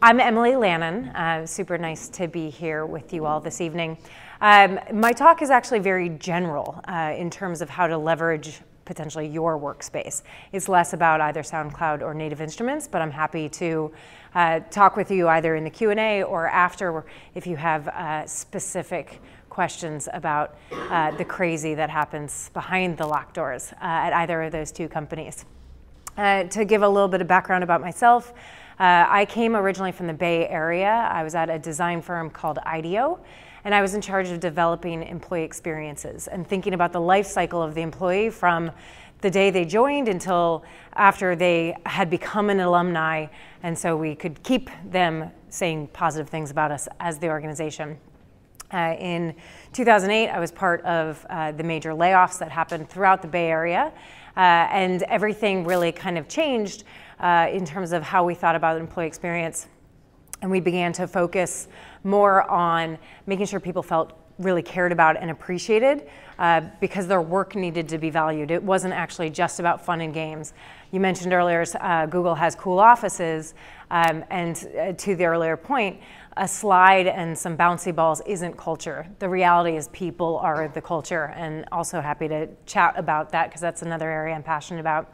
I'm Emily Lannon. Super nice to be here with you all this evening. My talk is actually very general in terms of how to leverage potentially your workspace. It's less about either SoundCloud or Native Instruments, but I'm happy to talk with you either in the Q&A or after if you have specific questions about the crazy that happens behind the locked doors at either of those two companies. To give a little bit of background about myself, I came originally from the Bay Area. I was at a design firm called IDEO, and I was in charge of developing employee experiences and thinking about the life cycle of the employee from the day they joined until after they had become an alumni, and so we could keep them saying positive things about us as the organization. In 2008, I was part of the major layoffs that happened throughout the Bay Area, and everything really kind of changed in terms of how we thought about employee experience. And we began to focus more on making sure people felt really cared about and appreciated because their work needed to be valued. It wasn't actually just about fun and games. You mentioned earlier Google has cool offices, and to the earlier point, a slide and some bouncy balls isn't culture. The reality is people are the culture, and also happy to chat about that because that's another area I'm passionate about.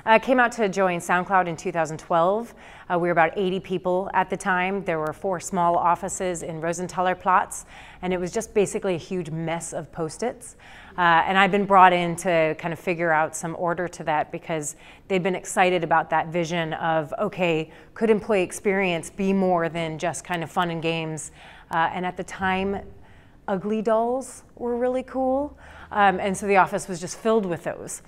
I came out to join SoundCloud in 2012. We were about 80 people at the time. There were 4 small offices in Rosenthaler Platz, and it was just basically a huge mess of Post-its. And I've been brought in to kind of figure out some order to that because they'd been excited about that vision of, okay, could employee experience be more than just kind of fun and games? And at the time, ugly dolls were really cool. And so the office was just filled with those.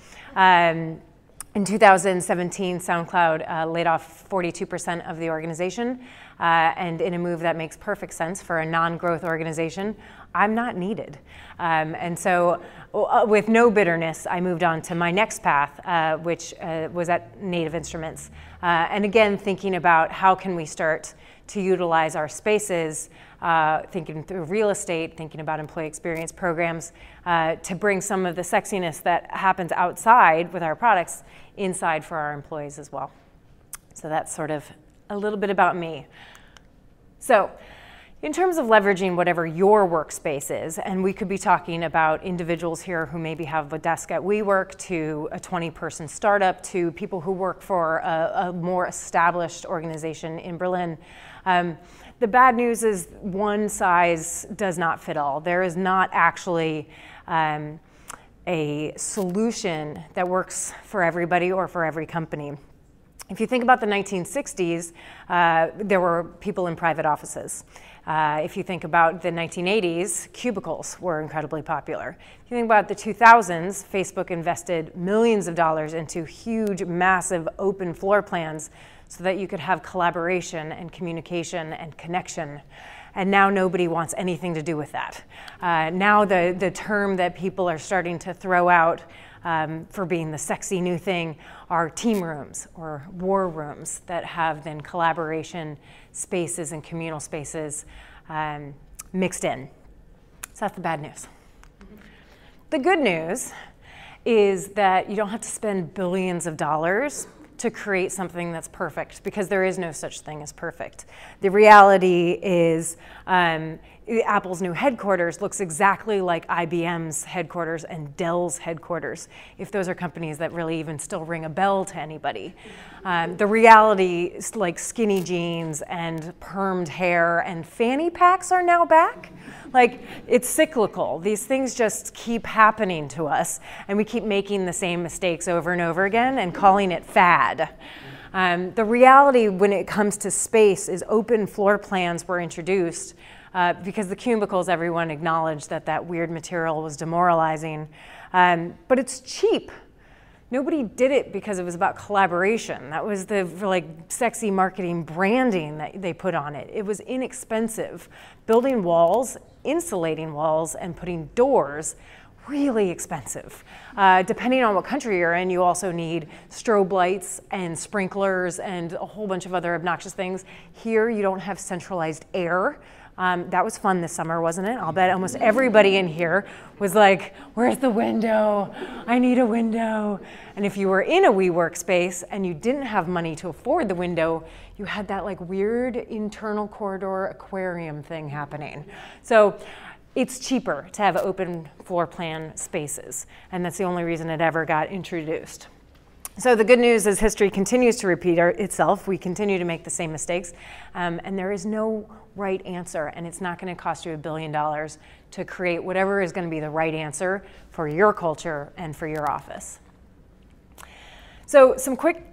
In 2017, SoundCloud laid off 42% of the organization, and in a move that makes perfect sense for a non-growth organization, I'm not needed. And so with no bitterness, I moved on to my next path, which was at Native Instruments. And again, thinking about how can we start to utilize our spaces, thinking through real estate, thinking about employee experience programs, to bring some of the sexiness that happens outside with our products inside for our employees as well. So that's sort of a little bit about me. So in terms of leveraging whatever your workspace is, and we could be talking about individuals here who maybe have a desk at WeWork, to a 20-person startup, to people who work for a more established organization in Berlin. The bad news is one size does not fit all. There is not actually a solution that works for everybody or for every company. If you think about the 1960s, there were people in private offices. If you think about the 1980s, cubicles were incredibly popular. If you think about the 2000s, Facebook invested millions of dollars into huge, massive open floor plans so that you could have collaboration and communication and connection. And now nobody wants anything to do with that. Now the term that people are starting to throw out for being the sexy new thing are team rooms or war rooms that have then collaboration spaces and communal spaces mixed in. So that's the bad news. The good news is that you don't have to spend billions of dollars to create something that's perfect, because there is no such thing as perfect. The reality is Apple's new headquarters looks exactly like IBM's headquarters and Dell's headquarters, if those are companies that really even still ring a bell to anybody. The reality is like skinny jeans and permed hair and fanny packs are now back. Like, it's cyclical. These things just keep happening to us, and we keep making the same mistakes over and over again and calling it fad. The reality when it comes to space is open floor plans were introduced because the cubicles, everyone acknowledged that that weird material was demoralizing, but it's cheap. Nobody did it because it was about collaboration. That was the like sexy marketing branding that they put on it. It was inexpensive. Building walls, insulating walls, and putting doors, really expensive. Depending on what country you're in, you also need strobe lights and sprinklers and a whole bunch of other obnoxious things. Here, you don't have centralized air. That was fun this summer, wasn't it? I'll bet almost everybody in here was like, where's the window? I need a window. And if you were in a WeWork space and you didn't have money to afford the window, you had that like weird internal corridor aquarium thing happening. So it's cheaper to have open floor plan spaces, and that's the only reason it ever got introduced. So the good news is history continues to repeat itself. We continue to make the same mistakes, and there is no right answer, and it's not going to cost you $1 billion to create whatever is going to be the right answer for your culture and for your office. So some quick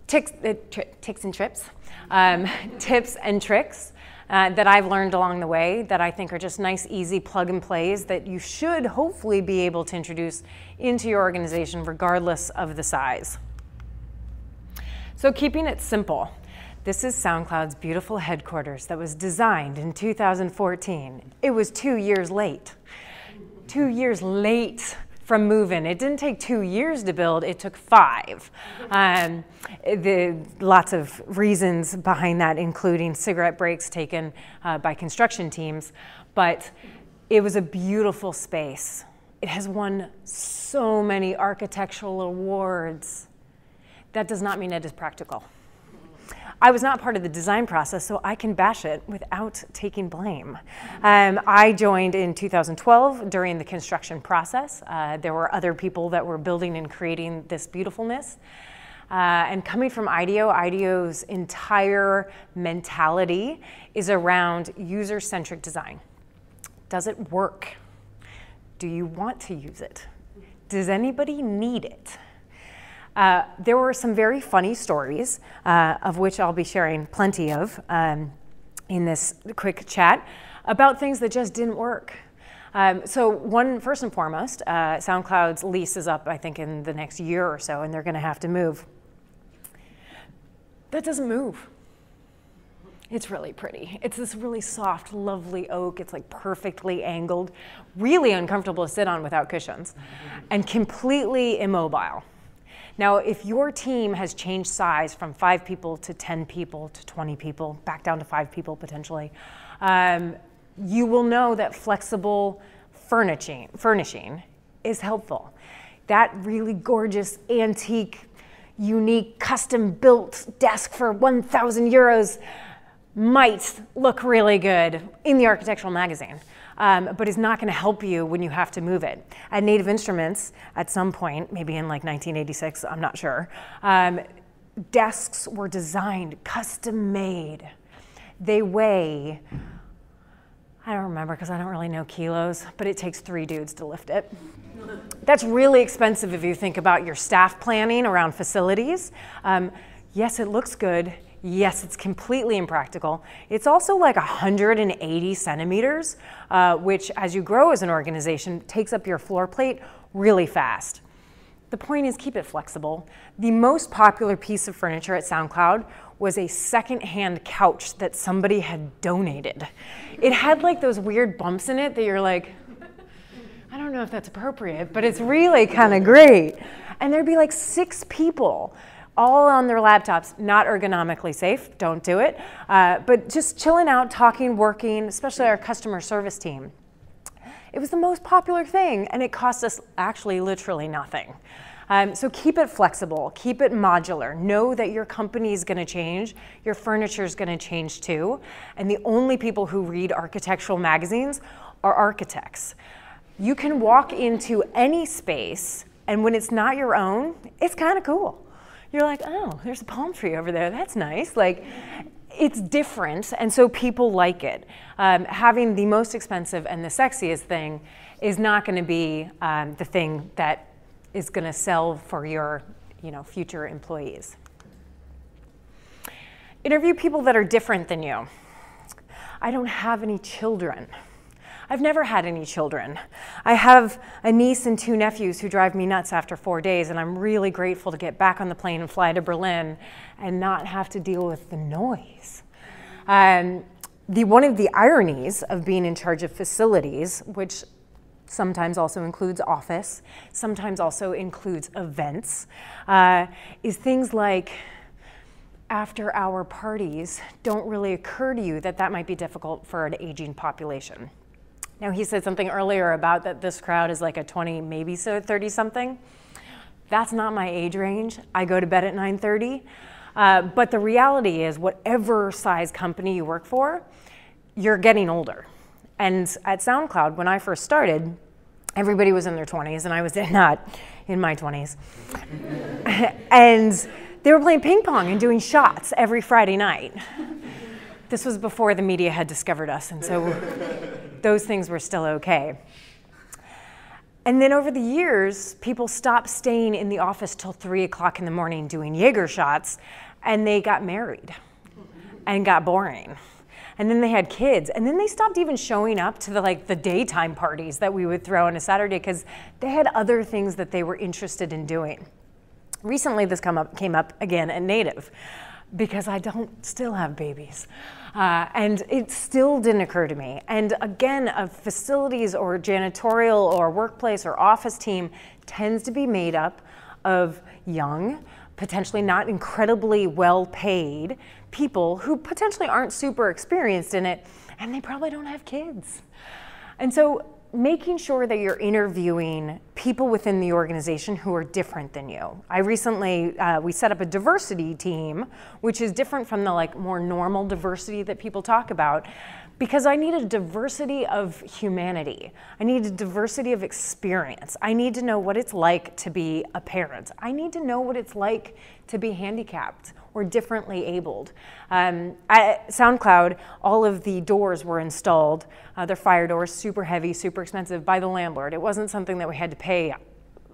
tips and tricks that I've learned along the way that I think are just nice, easy plug and plays that you should hopefully be able to introduce into your organization regardless of the size. So keeping it simple. This is SoundCloud's beautiful headquarters that was designed in 2014. It was 2 years late. 2 years late from move-in. It didn't take 2 years to build, it took 5. Lots of reasons behind that, including cigarette breaks taken by construction teams, but it was a beautiful space. It has won so many architectural awards. That does not mean it is practical. I was not part of the design process, so I can bash it without taking blame. I joined in 2012 during the construction process. There were other people that were building and creating this beautifulness. And coming from IDEO, IDEO's entire mentality is around user-centric design. Does it work? Do you want to use it? Does anybody need it? There were some very funny stories, of which I'll be sharing plenty of in this quick chat, about things that just didn't work. So first and foremost, SoundCloud's lease is up, I think, in the next year or so, and they're going to have to move. That doesn't move. It's really pretty. It's this really soft, lovely oak. It's like perfectly angled, really uncomfortable to sit on without cushions, and completely immobile. Now, if your team has changed size from 5 people to 10 people to 20 people, back down to 5 people potentially, you will know that flexible furnishing is helpful. That really gorgeous, antique, unique, custom-built desk for 1,000 euros might look really good in the architectural magazine. But is not going to help you when you have to move it. At Native Instruments, at some point, maybe in like 1986, I'm not sure, desks were designed, custom made. They weigh, I don't remember because I don't really know kilos, but it takes 3 dudes to lift it. That's really expensive if you think about your staff planning around facilities. Yes, it looks good. Yes, it's completely impractical. It's also like 180 centimeters, which as you grow as an organization, takes up your floor plate really fast. The point is, keep it flexible. The most popular piece of furniture at SoundCloud was a secondhand couch that somebody had donated. It had like those weird bumps in it that you're like, I don't know if that's appropriate, but it's really kind of great. And there'd be like 6 people all on their laptops, not ergonomically safe, don't do it, but just chilling out, talking, working, especially our customer service team. It was the most popular thing, and it cost us actually literally nothing. So keep it flexible, keep it modular. Know that your company is going to change, your furniture is going to change too, and the only people who read architectural magazines are architects. You can walk into any space, and when it's not your own, it's kind of cool. You're like, oh, there's a palm tree over there. That's nice. Like, it's different, and so people like it. Having the most expensive and the sexiest thing is not going to be the thing that is going to sell for your, future employees. Interview people that are different than you. I don't have any children. I've never had any children. I have a niece and 2 nephews who drive me nuts after 4 days, and I'm really grateful to get back on the plane and fly to Berlin and not have to deal with the noise. One of the ironies of being in charge of facilities, which sometimes also includes office, sometimes also includes events, is things like after-hour parties don't really occur to you that that might be difficult for an aging population. Now, he said something earlier about that this crowd is like a 20, maybe so 30-something. That's not my age range. I go to bed at 9:30. But the reality is, whatever size company you work for, you're getting older. And at SoundCloud, when I first started, everybody was in their 20s, and I was not in my 20s. And they were playing ping pong and doing shots every Friday night. This was before the media had discovered us, and so those things were still okay. And then over the years, people stopped staying in the office till 3 o'clock in the morning doing Jaeger shots, and they got married and got boring. And then they had kids, and then they stopped even showing up to the daytime parties that we would throw on a Saturday because they had other things that they were interested in doing. Recently, this came up again at Native because I don't still have babies. And it still didn't occur to me. And again, a facilities or janitorial or workplace or office team tends to be made up of young, potentially not incredibly well paid people who potentially aren't super experienced in it, and they probably don't have kids. And so making sure that you're interviewing people within the organization who are different than you. I recently, we set up a diversity team, which is different from the more normal diversity that people talk about, because I need a diversity of humanity. I need a diversity of experience. I need to know what it's like to be a parent. I need to know what it's like to be handicapped or differently abled. At SoundCloud, all of the doors were installed. They're fire doors, super heavy, super expensive, by the landlord. It wasn't something that we had to pay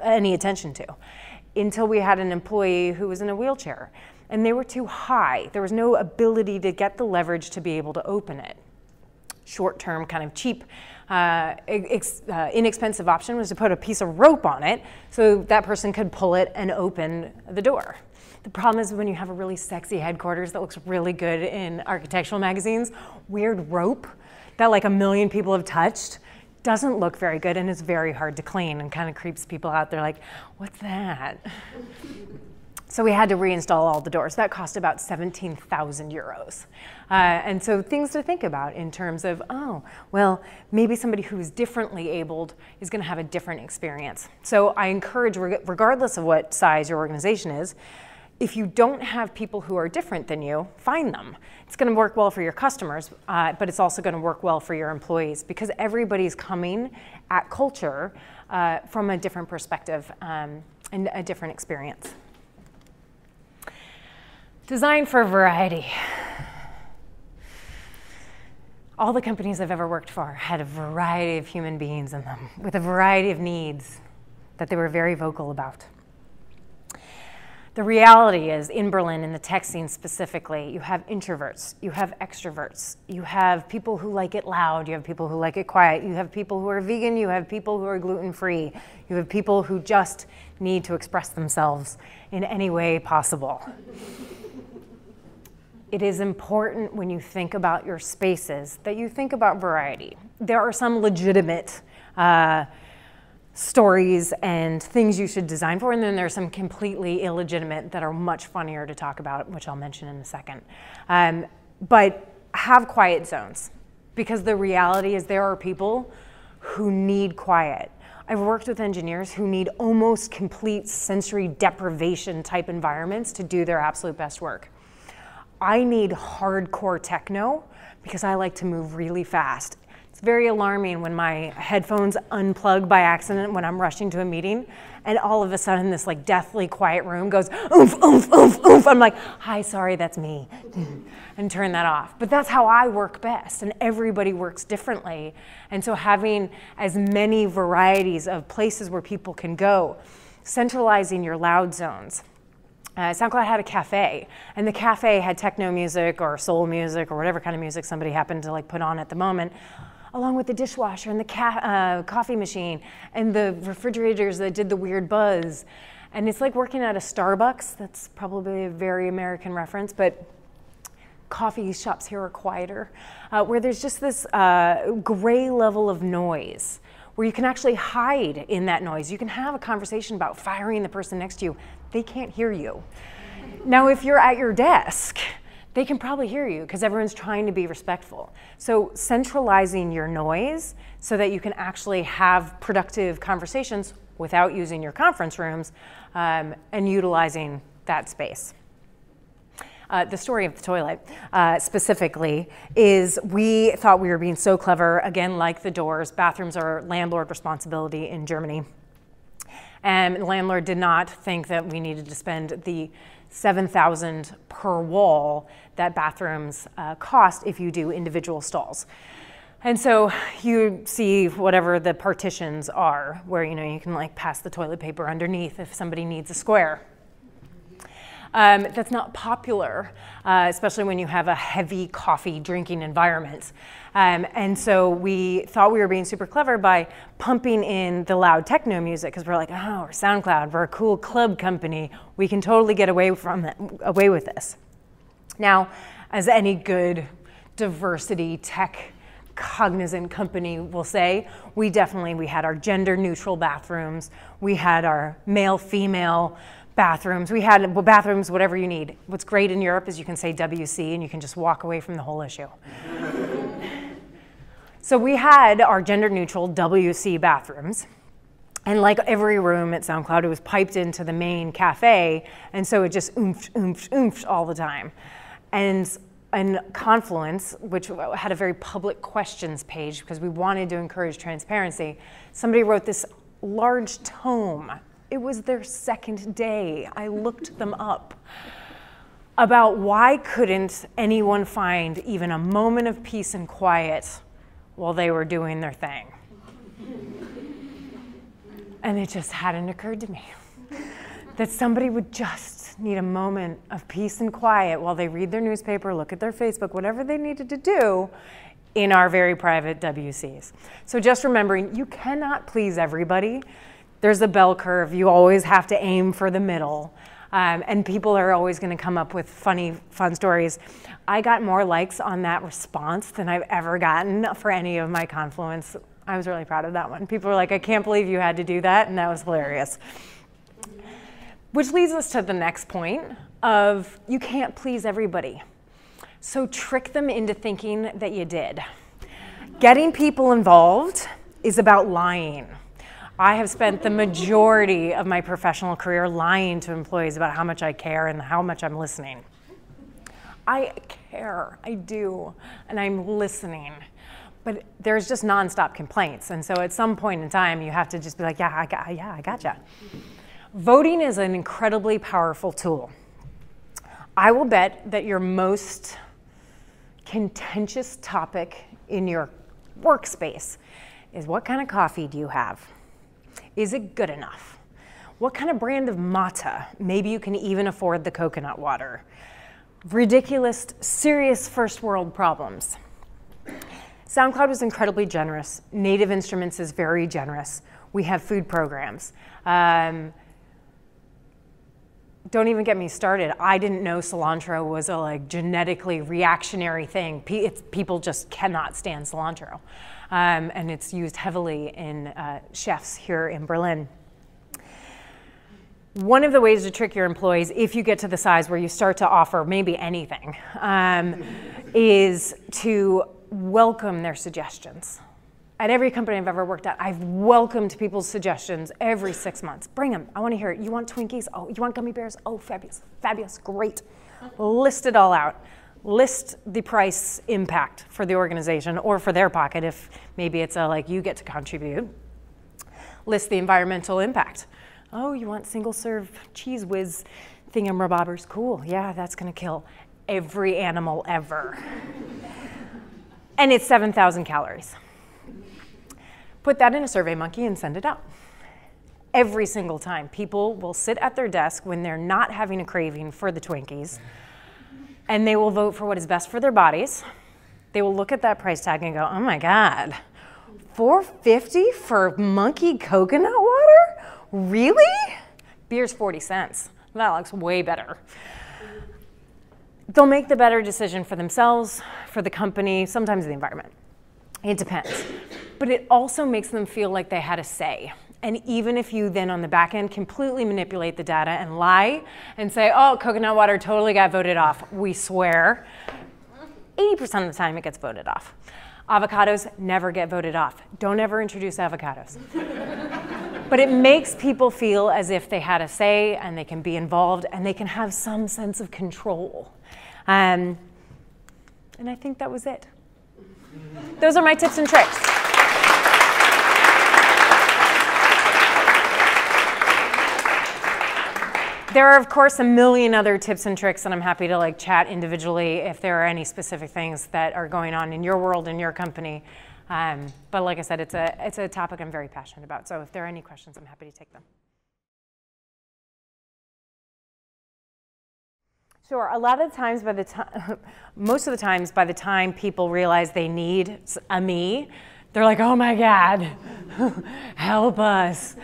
any attention to until we had an employee who was in a wheelchair. And they were too high. There was no ability to get the leverage to be able to open it. Short-term, kind of cheap, inexpensive option was to put a piece of rope on it so that person could pull it and open the door. The problem is when you have a really sexy headquarters that looks really good in architectural magazines, weird rope that like 1 million people have touched doesn't look very good and is very hard to clean and kind of creeps people out. They're like, what's that? So we had to reinstall all the doors. That cost about 17,000 euros. And so things to think about in terms of, oh, well, maybe somebody who is differently abled is going to have a different experience. So I encourage, regardless of what size your organization is, if you don't have people who are different than you, find them. It's going to work well for your customers, but it's also going to work well for your employees because everybody's coming at culture from a different perspective and a different experience. Design for variety. All the companies I've ever worked for had a variety of human beings in them with a variety of needs that they were very vocal about. The reality is, in Berlin, in the tech scene specifically, you have introverts, you have extroverts, you have people who like it loud, you have people who like it quiet, you have people who are vegan, you have people who are gluten-free, you have people who just need to express themselves in any way possible. It is important when you think about your spaces that you think about variety. There are some legitimate stories and things you should design for, and then there are some completely illegitimate that are much funnier to talk about, which I'll mention in a second. But have quiet zones, because the reality is there are people who need quiet. I've worked with engineers who need almost complete sensory deprivation type environments to do their absolute best work. I need hardcore techno because I like to move really fast. It's very alarming when my headphones unplug by accident when I'm rushing to a meeting and all of a sudden this like deathly quiet room goes oomph, oomph, oomph, oomph. I'm like, hi, sorry, that's me, and turn that off. But that's how I work best, and everybody works differently. And so having as many varieties of places where people can go, centralizing your loud zones. SoundCloud had a cafe, and the cafe had techno music or soul music or whatever kind of music somebody happened to like put on at the moment, along with the dishwasher and the coffee machine and the refrigerators that did the weird buzz. And it's like working at a Starbucks. That's probably a very American reference, but coffee shops here are quieter, where there's just this gray level of noise where you can actually hide in that noise. You can have a conversation about firing the person next to you. They can't hear you. Now, if you're at your desk, they can probably hear you because everyone's trying to be respectful. So centralizing your noise so that you can actually have productive conversations without using your conference rooms and utilizing that space. The story of the toilet specifically is we thought we were being so clever, again, like the doors. Bathrooms are landlord responsibility in Germany. And the landlord did not think that we needed to spend the $7,000 per wall that bathrooms cost if you do individual stalls. And so you see whatever the partitions are, where you can like pass the toilet paper underneath if somebody needs a square. That's not popular, especially when you have a heavy coffee drinking environment. And so we thought we were being super clever by pumping in the loud techno music because we're like, oh, we're SoundCloud, we're a cool club company. We can totally get away with this. Now, as any good diversity tech cognizant company will say, we had our gender neutral bathrooms. We had our male, female bathrooms. We had bathrooms, whatever you need. What's great in Europe is you can say WC and you can just walk away from the whole issue. So we had our gender neutral WC bathrooms. And like every room at SoundCloud, it was piped into the main cafe. And so it just oomphed, oomphed, oomphed all the time. And Confluence, which had a very public questions page because we wanted to encourage transparency, somebody wrote this large tome. It was their second day. I looked them up about why couldn't anyone find even a moment of peace and quiet while they were doing their thing. And it just hadn't occurred to me that somebody would just need a moment of peace and quiet while they read their newspaper, look at their Facebook, whatever they needed to do in our very private WCs. So just remembering, you cannot please everybody. There's a bell curve. You always have to aim for the middle. And people are always going to come up with fun stories. I got more likes on that response than I've ever gotten for any of my Confluence. I was really proud of that one. People were like, I can't believe you had to do that, and that was hilarious. Which leads us to the next point of you can't please everybody. So trick them into thinking that you did. Getting people involved is about lying. I have spent the majority of my professional career lying to employees about how much I care and how much I'm listening. I care, I do, and I'm listening. But there's just nonstop complaints. And so at some point in time, you have to just be like, yeah, I gotcha. Voting is an incredibly powerful tool. I will bet that your most contentious topic in your workspace is what kind of coffee do you have? Is it good enough? What kind of brand of matcha? Maybe you can even afford the coconut water. Ridiculous, serious first world problems. SoundCloud was incredibly generous. Native Instruments is very generous. We have food programs. Don't even get me started. I didn't know cilantro was a genetically reactionary thing. People just cannot stand cilantro. And it's used heavily in chefs here in Berlin. One of the ways to trick your employees, if you get to the size where you start to offer maybe anything, is to welcome their suggestions. At every company I've ever worked at, I've welcomed people's suggestions every 6 months. Bring them, I want to hear it. You want Twinkies? Oh, you want gummy bears? Oh, fabulous, fabulous, great. List it all out. List the price impact for the organization or for their pocket if maybe it's you get to contribute. List the environmental impact. Oh, you want single serve cheese whiz thingamabobbers? Cool, yeah, that's gonna kill every animal ever. And it's 7,000 calories. Put that in a SurveyMonkey and send it out. Every single time, people will sit at their desk when they're not having a craving for the Twinkies, and they will vote for what is best for their bodies. They will look at that price tag and go, oh my God, $4.50 for monkey coconut water? Really? Beer's 40 cents. That looks way better. They'll make the better decision for themselves, for the company, sometimes the environment. It depends. But it also makes them feel like they had a say. And even if you then on the back end completely manipulate the data and lie and say, oh, coconut water totally got voted off, we swear, 80% of the time it gets voted off. Avocados never get voted off. Don't ever introduce avocados. But it makes people feel as if they had a say and they can be involved and they can have some sense of control. And I think that was it. Those are my tips and tricks. There are, of course, a million other tips and tricks, and I'm happy to like chat individually if there are any specific things that are going on in your world, in your company. But like I said, it's a topic I'm very passionate about. So if there are any questions, I'm happy to take them. Sure. A lot of the times, most of the times, by the time people realize they need a me, they're like, oh my God, help us.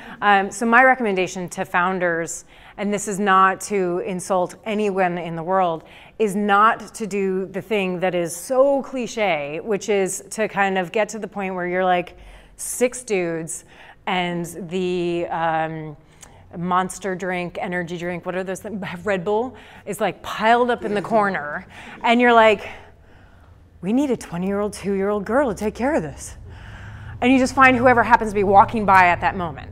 So my recommendation to founders, and this is not to insult anyone in the world, is not to do the thing that is so cliche, which is to kind of get to the point where you're like 6 dudes and the Monster drink, energy drink, what are those things? Red Bull is like piled up in the corner. And you're like, we need a 20-year-old, 2-year-old girl to take care of this. And you just find whoever happens to be walking by at that moment.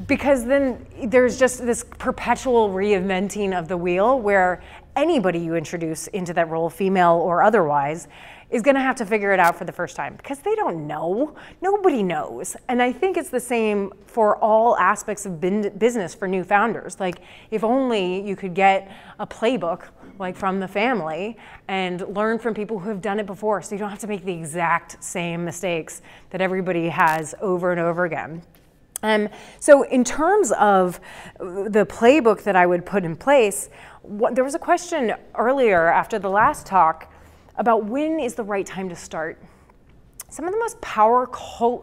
Because then there's just this perpetual reinventing of the wheel where anybody you introduce into that role, female or otherwise, is going to have to figure it out for the first time because they don't know. Nobody knows. And I think it's the same for all aspects of business for new founders. Like, if only you could get a playbook like from the family and learn from people who have done it before so you don't have to make the exact same mistakes that everybody has over and over again. So in terms of the playbook that I would put in place, there was a question earlier after the last talk about when is the right time to start. Some of the most powerful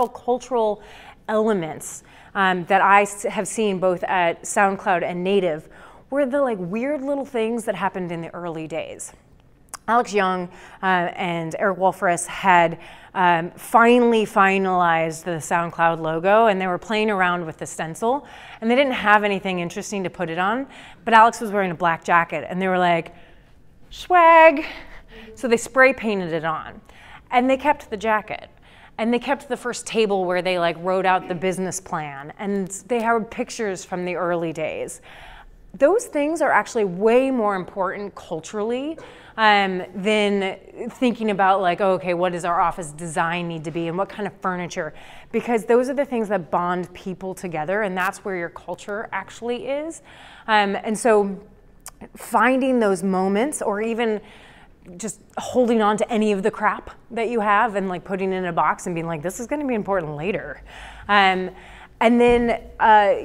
cultural elements that I have seen both at SoundCloud and Native were the like weird little things that happened in the early days. Alex Young and Eric Wolfris had finally finalized the SoundCloud logo, and they were playing around with the stencil, and they didn't have anything interesting to put it on, but Alex was wearing a black jacket, and they were like, swag. So they spray painted it on, and they kept the jacket. And they kept the first table where they like wrote out the business plan, and they had pictures from the early days. Those things are actually way more important culturally than thinking about like, oh, okay, what does our office design need to be and what kind of furniture? Because those are the things that bond people together, and that's where your culture actually is. And so finding those moments, or even just holding on to any of the crap that you have and like putting it in a box and being like, this is going to be important later. And then,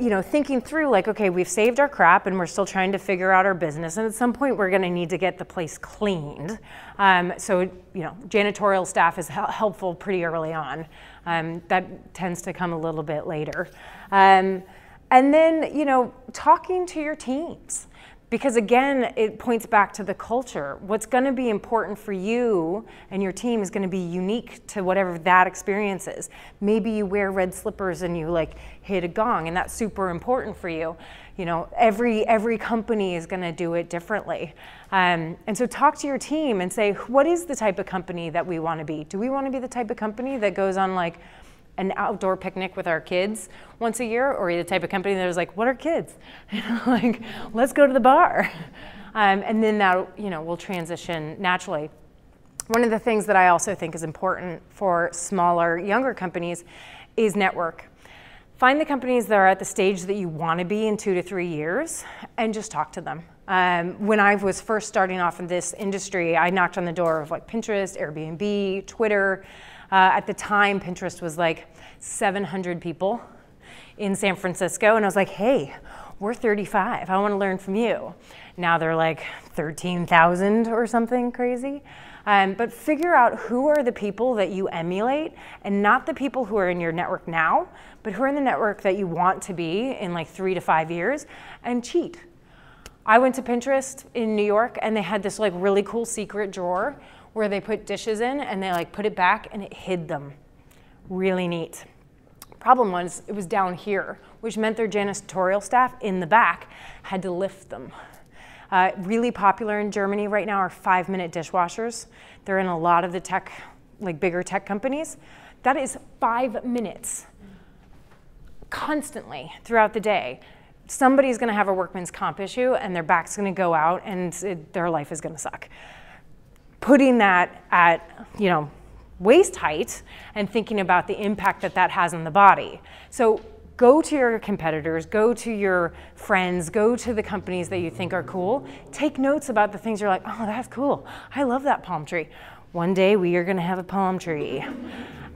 you know, thinking through like, okay, we've saved our crap and we're still trying to figure out our business. And at some point we're going to need to get the place cleaned. So, you know, janitorial staff is helpful pretty early on. That tends to come a little bit later. And then, you know, talking to your teams. Because again, it points back to the culture. What's going to be important for you and your team is going to be unique to whatever that experience is. Maybe you wear red slippers and you like hit a gong, and that's super important for you. You know, every company is going to do it differently. And so talk to your team and say, what is the type of company that we want to be? Do we want to be the type of company that goes on like an outdoor picnic with our kids once a year, or are you the type of company that is like, what are kids? You know, like, let's go to the bar. And then that, you know, will transition naturally. One of the things that I also think is important for smaller, younger companies is network. Find the companies that are at the stage that you want to be in 2 to 3 years and just talk to them. When I was first starting off in this industry, I knocked on the door of like Pinterest, Airbnb, Twitter. At the time, Pinterest was like 700 people in San Francisco, and I was like, hey, we're 35, I want to learn from you. Now they're like 13,000 or something crazy. But figure out who are the people that you emulate, and not the people who are in your network now, but who are in the network that you want to be in like 3 to 5 years, and cheat. I went to Pinterest in New York, and they had this like really cool secret drawer where they put dishes in and they like put it back and it hid them. Really neat. Problem was, it was down here, which meant their janitorial staff in the back had to lift them. Really popular in Germany right now are 5-minute dishwashers. They're in a lot of the tech, like bigger tech companies. That is 5 minutes constantly throughout the day. Somebody's gonna have a workman's comp issue and their back's gonna go out and their life is gonna suck. Putting that at, waist height and thinking about the impact that that has on the body. So go to your competitors, go to your friends, go to the companies that you think are cool. Take notes about the things you're like, oh, that's cool. I love that palm tree. One day we are gonna have a palm tree.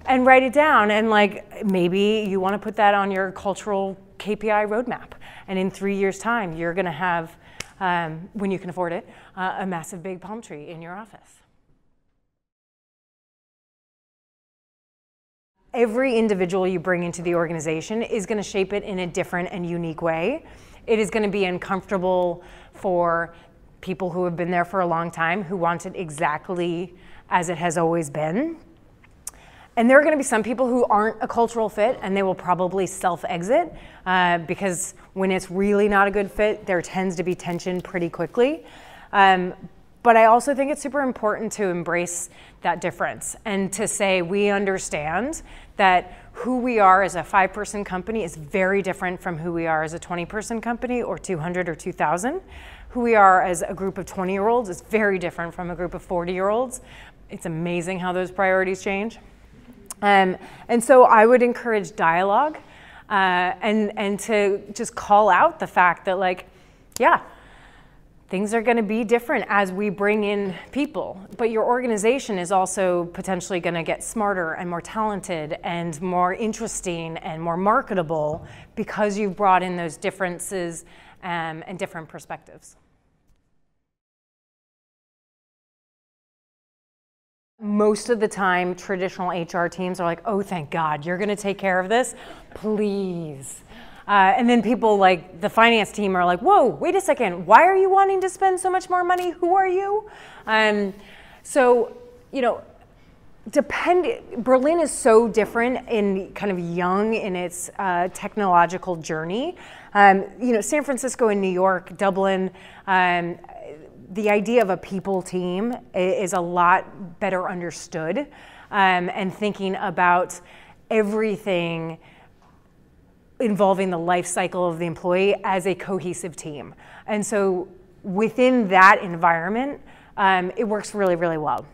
And write it down, and like maybe you wanna put that on your cultural KPI roadmap. And in 3 years' time, you're gonna have, when you can afford it, a massive big palm tree in your office. Every individual you bring into the organization is going to shape it in a different and unique way. It is going to be uncomfortable for people who have been there for a long time, who want it exactly as it has always been. And there are going to be some people who aren't a cultural fit, and they will probably self-exit because when it's really not a good fit, there tends to be tension pretty quickly. But I also think it's super important to embrace that difference and to say we understand that who we are as a 5-person company is very different from who we are as a 20-person company or 200 or 2,000. Who we are as a group of 20-year-olds is very different from a group of 40-year-olds. It's amazing how those priorities change. And so I would encourage dialogue and to just call out the fact that, like, yeah, things are going to be different as we bring in people, but your organization is also potentially going to get smarter and more talented and more interesting and more marketable because you've brought in those differences and different perspectives. Most of the time, traditional HR teams are like, oh, thank God, you're going to take care of this, please. And then people like the finance team are like, whoa, wait a second, why are you wanting to spend so much more money? Who are you? So, Berlin is so different in kind of young in its technological journey. San Francisco and New York, Dublin, the idea of a people team is a lot better understood, and thinking about everything involving the life cycle of the employee as a cohesive team. And so within that environment, it works really, really well.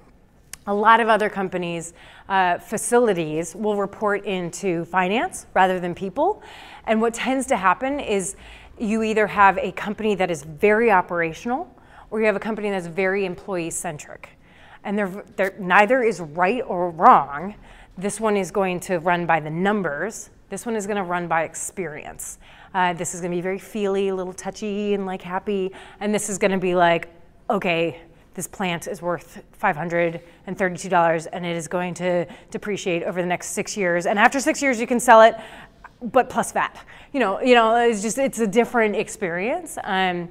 A lot of other companies, facilities will report into finance rather than people. And what tends to happen is you either have a company that is very operational or you have a company that's very employee-centric. And neither is right or wrong. This one is going to run by the numbers. This one is going to run by experience. This is going to be very feely, a little touchy and like happy. And this is going to be like, okay, this plant is worth $532 and it is going to depreciate over the next 6 years. And after 6 years, you can sell it, but plus VAT. It's a different experience. And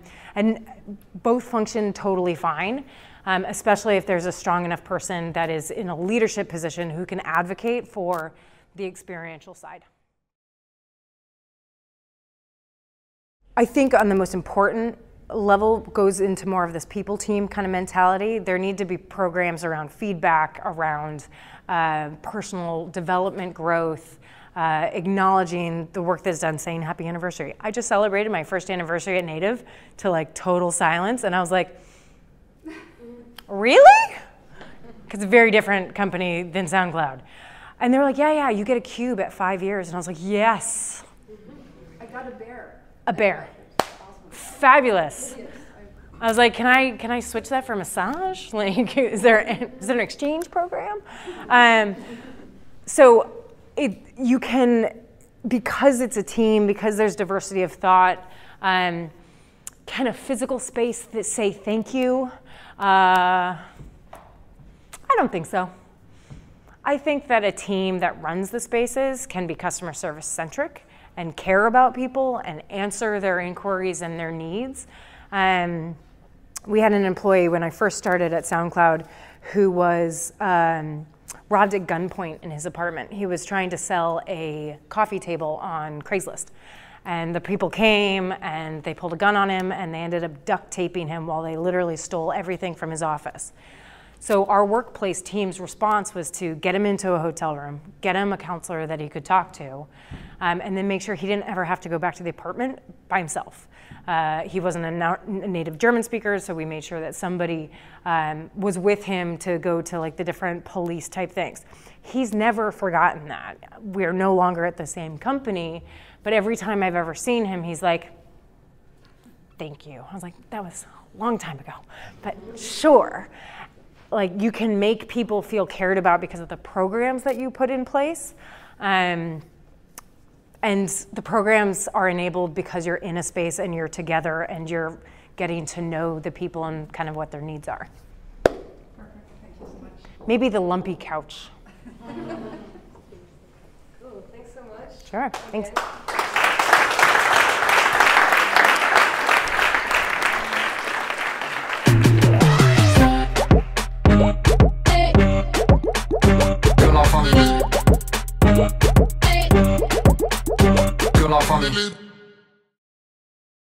both function totally fine, especially if there's a strong enough person that is in a leadership position who can advocate for the experiential side. I think on the most important level goes into more of this people team kind of mentality. There need to be programs around feedback, around personal development growth, acknowledging the work that's done, saying happy anniversary. I just celebrated my first anniversary at Native to like total silence, and I was like, really? Because it's a very different company than SoundCloud. And they're like, yeah, you get a cube at 5 years. And I was like, yes. I got a bear. A bear. Fabulous. I was like, can I switch that for massage? Like, is there an exchange program? So you can, because it's a team, because there's diversity of thought, kind of physical space that say thank you. I don't think so. I think that a team that runs the spaces can be customer service centric and care about people and answer their inquiries and their needs. We had an employee when I first started at SoundCloud who was robbed at gunpoint in his apartment. He was trying to sell a coffee table on Craigslist. And the people came and they pulled a gun on him and they ended up duct taping him while they literally stole everything from his office. So our workplace team's response was to get him into a hotel room, get him a counselor that he could talk to, and then make sure he didn't ever have to go back to the apartment by himself. He wasn't a native German speaker, so we made sure that somebody was with him to go to like the different police type things. He's never forgotten that. We're no longer at the same company, but every time I've ever seen him, he's like, thank you. I was like, that was a long time ago, but sure. Like, you can make people feel cared about because of the programs that you put in place. And the programs are enabled because you're in a space and you're together and you're getting to know the people and kind of what their needs are. Perfect. Thank you so much. Maybe the lumpy couch. Cool. Thanks so much. Sure. Thanks. Que la famille.